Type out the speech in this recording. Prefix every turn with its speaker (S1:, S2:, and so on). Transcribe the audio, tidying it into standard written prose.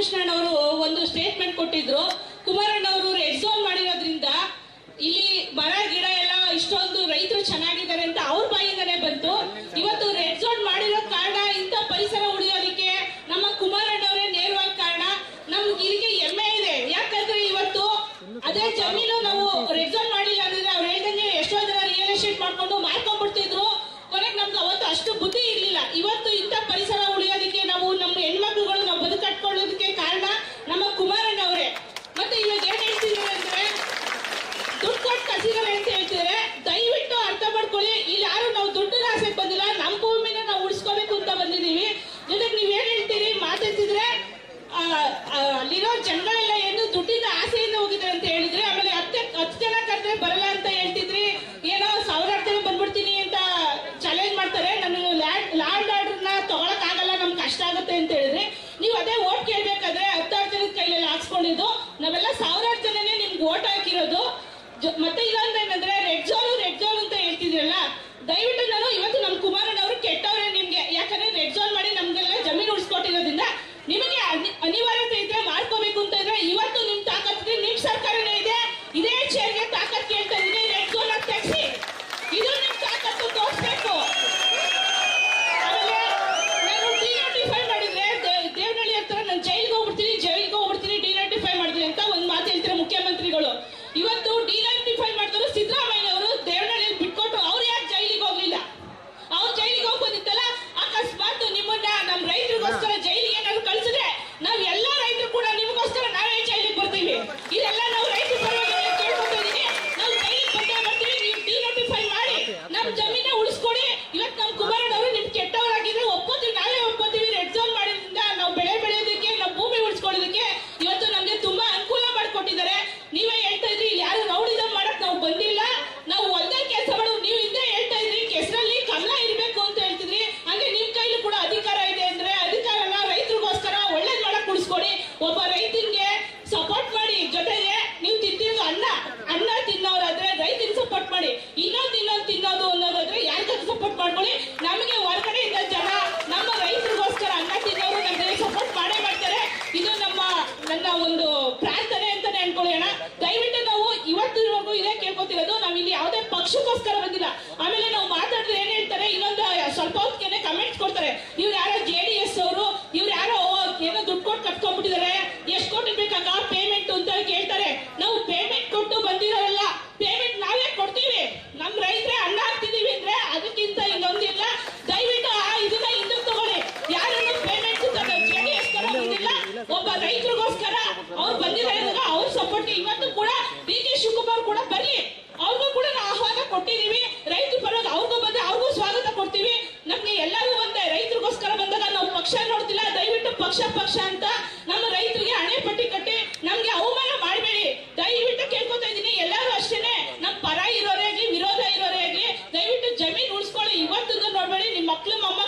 S1: ರಾಮಕೃಷ್ಣನ್ ಒಂದು ಸ್ಟೇಟ್ಮೆಂಟ್ ಕೊಟ್ಟಿದ್ರು. ಕುಮಾರಣ್ಣ ಅವರು ರೆಡ್ ಝೋನ್ ಮಾಡಿರೋದ್ರಿಂದ ಇಲ್ಲಿ ಮರ ಗಿಡ ಎಲ್ಲ ಇಷ್ಟೊಂದು ರೈತರು ಚೆನ್ನಾಗಿದ್ದಾರೆ ಅಂತ ಅವ್ರ ಬಾಯಿಂದನೇ ಬಂತು. ಇವತ್ತು ರೆಡ್ ಝೋನ್ ಮಾಡಿರೋ ಕಾರಣ ಇಂಥ ಪರಿಸರ ಉಳಿಯೋದಕ್ಕೆ ನಮ್ಮ ಕುಮಾರಣ್ಣ ಅವರೇ ನೇರವಾಗಿ ಕಾರಣ. ನಮ್ಗೆ ಇಲ್ಲಿಗೆ ಹೆಮ್ಮೆ ಇದೆ. ಯಾಕಂದ್ರೆ ಇವತ್ತು ಅದೇ ಜಮೀನು ನಾವು ರೆಡ್ ಝೋನ್ ಮಾಡಿಲ್ಲ ಅಂದ್ರೆ ಅವ್ರು ಹೇಳ್ದಂಗೆ ಎಷ್ಟೋ ಜನ ರಿಯಲ್ ಎಸ್ಟೇಟ್ ಮಾಡ್ಕೊಂಡು ಮಾರ್ಕೊಂಡ್ಬಿಡ್ತಿದ್ರು. ಕೊನೆಗೆ ನಮ್ಗೆ ಅವತ್ತು ಅಷ್ಟು ಬುದ್ಧಿ ಇರ್ಲಿಲ್ಲ. ಇವತ್ತು ಇಂಥ ಪರಿಸರ ಉಳಿಯೋದಕ್ಕೆ ನಾವು ನಮ್ಮ ಹೆಣ್ಮಕ್ಳುಗಳು ನಾವು ಬದುಕಟ್ಕೊಳ್ಳೋದಕ್ಕೆ ಕಾರಣ ನಮ್ಮ ಕುಮಾರಣ್ಣ ಅವರೇ. ಮತ್ತೆ ಇವಾಗ ಏನ್ ಹೇಳ್ತಿದ್ದಾರೆ ಅಂದ್ರೆ ದುಡ್ಡು ಕೊಟ್ಟು ಕಸಿದ್ದಾರೆ ಅಂತ ಹೇಳ್ತಿದ್ದಾರೆ. ದಯವಿಟ್ಟು ಅರ್ಥ ಮಾಡ್ಕೊಳ್ಳಿ, ಇಲ್ಲಿ ಯಾರು ನಾವು ದುಡ್ಡು ಆಸೆ ಬಂದಿಲ್ಲ, ನಮ್ಮ ಭೂಮಿನ ನಾವು ಉಳಿಸ್ಕೋಬೇಕು ಅಂತ ಬಂದಿದೀವಿ. ಜೊತೆಗೆ ನೀವೇನ್ ಹೇಳ್ತೀರಿ ಮಾತಾಡ್ತಿದ್ರೆ ಅಲ್ಲಿರೋ ಜನಗಳೆಲ್ಲ ಏನು ದುಡ್ಡಿನ ಆಸೆಯಿಂದ ಹೋಗಿದ್ದಾರೆ ಅಂತ ಹೇಳಿದ್ರೆ, ಆಮೇಲೆ 10 ಜನ ಕರೆದ್ರೆ ಬರಲ್ಲ ಅಂತ ಹೇಳ್ತಿದ್ರಿ. ಏನೋ 1000 ಜನ ಬಂದ್ಬಿಡ್ತೀನಿ ಅಂತ ಚಾಲೆಂಜ್ ಮಾಡ್ತಾರೆ. ನಮಗೆ ಲ್ಯಾಂಡ್ ಆರ್ಡರ್ನ ತಗೊಳಕ್ ಆಗಲ್ಲ, ನಮ್ಗೆ ಕಷ್ಟ ಆಗುತ್ತೆ ಅಂತ ಹೇಳಿದ್ರೆ, ನೀವು ಅದೇ ಓಟ್ ಕೇಳ್ಬೇಕಾದ್ರೆ 10 ಜನದ ಕೈಲೆಲ್ಲ ಹಾಕ್ಸ್ಕೊಂಡಿದ್ದು ನಾವೆಲ್ಲ 1000 ಜನನೇ ನಿಮ್ಗೆ ಓಟ್ ಹಾಕಿರೋದು. ಮತ್ತೆ ಇಲ್ಲಂದ್ರೆ ಏನಂದ್ರೆ ರೆಡ್ ಝೋನ್ ಅಂತ ಹೇಳ್ತಿದ್ರಲ್ಲ, ದಯವಿಟ್ಟು ನಾನು ಇವತ್ತು ನಮ್ಮ ಕುಮಾರಣ್ಣ ಅವರು ಕೆಟ್ಟವ್ರೆ ನಿಮ್ಗೆ. ಯಾಕಂದ್ರೆ ರೆಡ್ ಝೋನ್ ಮಾಡಿ ನಮ್ಗೆಲ್ಲ ಜಮೀನು ಉಳಿಸ್ಕೊಟ್ಟಿರೋದ್ರಿಂದ ನಿಮಗೆ ಅನಿವಾರ್ಯತೆ ಇದ್ರೆ ಮಾಡ್ಕೋಬೇಕು ಅಂತ ಇದ್ರೆ ಇವತ್ತು ನಿಮ್ ತಾಕತ್ತಿದೆ, ನಿಮ್ ಸರ್ಕಾರನೇ ಇದೆ. ಇದೇ ಚೇರ್ಗೆ ತಾಕತ್ ಕೇಳ್ತಾ ಇದೀನಿ, ರೆಡ್ ಝೋನ್ ಅಂತ ತೆಗ್ಸಿ, ಇದು ನಿಮ್ ತಾಕತ್ತು ತೋರಿಸ್ಬೇಕು. ಆಮೇಲೆ ನಾನು ಡಿನೋಟಿಫೈ ಮಾಡಿದ್ರೆ ದೇವನಹಳ್ಳಿ ಹತ್ರ ನಾನು ಜೈಲ್ಗೆ ಹೋಗ್ಬಿಡ್ತೀನಿ ಡಿನೋಟಿಫೈ ಮಾಡಿದ್ರಿ ಅಂತ ಒಂದು ಮಾತು ಹೇಳ್ತಾರೆ ಮುಖ್ಯಮಂತ್ರಿಗಳು. ಇವತ್ತು ಡಿನೋಟಿಫೈ ಮಾಡಿದ್ರು ಸಿದ್ದರಾಮಯ್ಯ ಅವರು ದೇವನಹಳ್ಳಿಯಲ್ಲಿ ಬಿಟ್ಕೊಟ್ಟು ಅವ್ರು ಯಾಕೆ ಜೈಲಿಗೆ ಹೋಗ್ಲಿಲ್ಲ? ಅವ್ರು ಜೈಲಿಗೆ ಹೋಗ್ಬೋದಿತ್ತಲ್ಲ. ಅಕಸ್ಮಾತ್ ನಿಮ್ಮನ್ನ ನಮ್ಮ ರೈತರಿಗೋಸ್ಕರ ಜೈಲಿಗೆ ಏನಾದ್ರು ಕಳ್ಸಿದ್ರೆ ನಾವ್ ಎಲ್ಲಾ ರೈತರು ಕೂಡ ನಿಮಗೋಸ್ಕರ ನಾವೇ ಜೈಲಿಗೆ ಬರ್ತೀವಿ. ಇದೆಲ್ಲ ನಾವು ರೈತರ ಪರವಾಗಿ ಕೇಳ್ಕೊತಾ ಇದೀನಿ. ನಾವು ಜೈಲಿಗೆ ಬರ್ತೀವಿ, ನೀವು ಡಿನೋಟಿಫೈ ಮಾಡಿ ನಮ್ ಜಮೀನ ಉಳಿಸ್ಕೊಡಿ. ಇವತ್ತು ನಮ್ಮ ಕುಮಾರಣ್ಣ ಅವರು ನಿಮ್ ಕೆಟ್ಟವರಾಗಿದ್ರೆ ಒಪ್ಕೋತೀವಿ, ನಾವೇ ಒಪ್ಕೋತೀವಿ. ರೆಡ್ ಝೋನ್ ಮಾಡಿದ್ರಿಂದ ನಾವು ಬೆಳೆ ಬೆಳೆಯೋದಕ್ಕೆ, ನಾವು ಭೂಮಿ ಉಳಿಸ್ಕೊಳ್ಳೋದಕ್ಕೆ ಇವತ್ತು ನಮ್ಗೆ ತುಂಬಾ ಅನುಕೂಲ ಮಾಡಿಕೊಟ್ಟಿದ್ದಾರೆ. ನೀವೇ ಹೇಳ್ತಾ ಇದ್ರಿ ಇಲ್ಲಿ ಯಾರು ರೌಡಿಸಂ ಮಾಡಕ್ ನಾವು ಬಂದಿಲ್ಲ, ನಾವು ಹೊಲದಲ್ಲಿ ಕೆಲಸ ಮಾಡೋದು. ನೀವು ಹಿಂದೆ ಹೇಳ್ತಾ ಇದ್ರಿ ಕೆಸರಲ್ಲಿ ಕಮಲ ಇರ್ಬೇಕು ಅಂತ ಹೇಳ್ತಿದ್ರಿ. ಹಂಗೆ ನಿಮ್ ಕೈಲಿ ಕೂಡ ಅಧಿಕಾರ ಇದೆ ಅಂದ್ರೆ ಅಧಿಕಾರನ ರೈತರಿಗೋಸ್ಕರ ಒಳ್ಳೇದ್ ಮಾಡಕ್ ಉಳಿಸ್ಕೊಡಿ. ಒಬ್ಬ ರೈತನಿಗೆ ಸಪೋರ್ಟ್ ಮಾಡಿ. ಜೊತೆಗೆ ನೀವು ತಿಂತಿರೋ ಅನ್ನ ತಿನ್ನೋರಾದ್ರೆ ರೈತರಿಗೆ ಸಪೋರ್ಟ್ ಮಾಡಿ. ಇನ್ನೊಂದು ತಿನ್ನೋದು ಅನ್ನೋದಾದ್ರೆ ಯಾರಿಗಾದ್ರೂ ಸಪೋರ್ಟ್ ಮಾಡ್ಕೊಳ್ಳಿ. ನಮಗೆ ಹೊರಗಡೆಯಿಂದ ಜನ ನಮ್ಮ ರೈತರಿಗೋಸ್ಕರ ಅನ್ನ ತಿನ್ನೋರು ನಮ್ಗೆ ಸಪೋರ್ಟ್ ಮಾಡೇ ಮಾಡ್ತಾರೆ. ಇದು ನನ್ನ ಒಂದು ಪ್ರಾರ್ಥನೆ ಅಂತಾನೆ ಅನ್ಕೊಳ್ಳೋಣ. ದಯವಿಟ್ಟು ನಾವು ಇವತ್ತಿನವರೆಗೂ ಇದೇ ಕೇಳ್ಕೊತಿರೋದು, ನಾವ್ ಇಲ್ಲಿ ಯಾವುದೇ ಪಕ್ಷಕ್ಕೋಸ್ಕರ ಬಂದಿಲ್ಲ. ಆಮೇಲೆ ನಾವು ಮಾತಾಡಿದ್ರೆ ಏನ್ ಹೇಳ್ತಾರೆ, ಇನ್ನೊಂದು ಸ್ವಲ್ಪ ಹೊತ್ತಿಗೆ ಕಮೆಂಟ್ಸ್ ಕೊಡ್ತಾರೆ, ಇವ್ರು ಯಾರೋ JDS ಅವರು, ಇವ್ರು ಯಾರೋ ಏನೋ ದುಡ್ಡು ಕೊಟ್ಟು ಕಟ್ಕೊಂಡ್ಬಿಟ್ಟಿದ್ದಾರೆ, ಎಷ್ಟು ಕೊಟ್ಟಿರ್ಬೇಕಾಗ ಪೇಮೆಂಟ್ ಅಂತ ಕೇಳ್ತಾರೆ. ನಾವು ಪೇಮೆಂಟ್ ಕೊಟ್ಟು ಬಂದಿರೋಲ್ಲ, ಪೇಮೆಂಟ್ ನಾವೇ ಕೊಡ್ತೀವಿ. ನಮ್ ರೈತರೇ ಅನ್ನ ಹಾಕ್ತಿದೀವಿ ಅಂದ್ರೆ ಅದಕ್ಕಿಂತ ಇನ್ನೊಂದಿಲ್ಲ. ದಯವಿಟ್ಟು ಇದನ್ನ ಹಿಂದಕ್ಕೆ ತಗೊಳ್ಳಿ. ಯಾರನ್ನು ಪೇಮೆಂಟ್ JDS ತರ ಬಂದಿಲ್ಲ, ಒಬ್ಬ ರೈತರಿಗೋಸ್ಕರ ಅವ್ರು ಬಂದಿರೋದಾಗ ಅವ್ರ ಸಪೋರ್ಟ್. ಇವತ್ತು ಕೂಡ DK ಶಿವಕುಮಾರ್ ಕೂಡ ಬರ್ಲಿ, ಅವ್ರಿಗೂ ಕೂಡ ನಾವು ಆಹ್ವಾನ ಕೊಟ್ಟಿದೀವಿ. ರೈತರ ಪರವಾಗಿ ಅವ್ರಿಗೂ ಬಂದ್ರೆ ಅವ್ರಿಗೂ ಸ್ವಾಗತ ಕೊಡ್ತೀವಿ. ನಮ್ಗೆ ಎಲ್ಲರೂ ಒಂದೇ, ರೈತರಿಗೋಸ್ಕರ ಬಂದಾಗ ನಾವು ಪಕ್ಷ ನೋಡ್ತಿಲ್ಲ. ದಯವಿಟ್ಟು ಪಕ್ಷ ಅಂತ ನಮ್ಮ ರೈತರಿಗೆ ಹಣೆ ಪಟ್ಟಿ ಕಟ್ಟಿ ನಮ್ಗೆ ಅವಮಾನ ಮಾಡಬೇಡಿ. ದಯವಿಟ್ಟು ಕೇಳ್ಕೊತಾ ಇದೀನಿ. ಎಲ್ಲರೂ ಅಷ್ಟೇನೆ, ನಮ್ಮ ಪರ ಇರೋರೇ ಆಗ್ಲಿ ವಿರೋಧ ಇರೋರೇ ಆಗ್ಲಿ, ದಯವಿಟ್ಟು ಜಮೀನ್ ಉಳಿಸ್ಕೊಳ್ಳಿ. ಇವತ್ತು ನೋಡ್ಬೇಡಿ, ನಿಮ್ ಮಕ್ಳು ಮೊಮ್ಮಕ್ಕಳು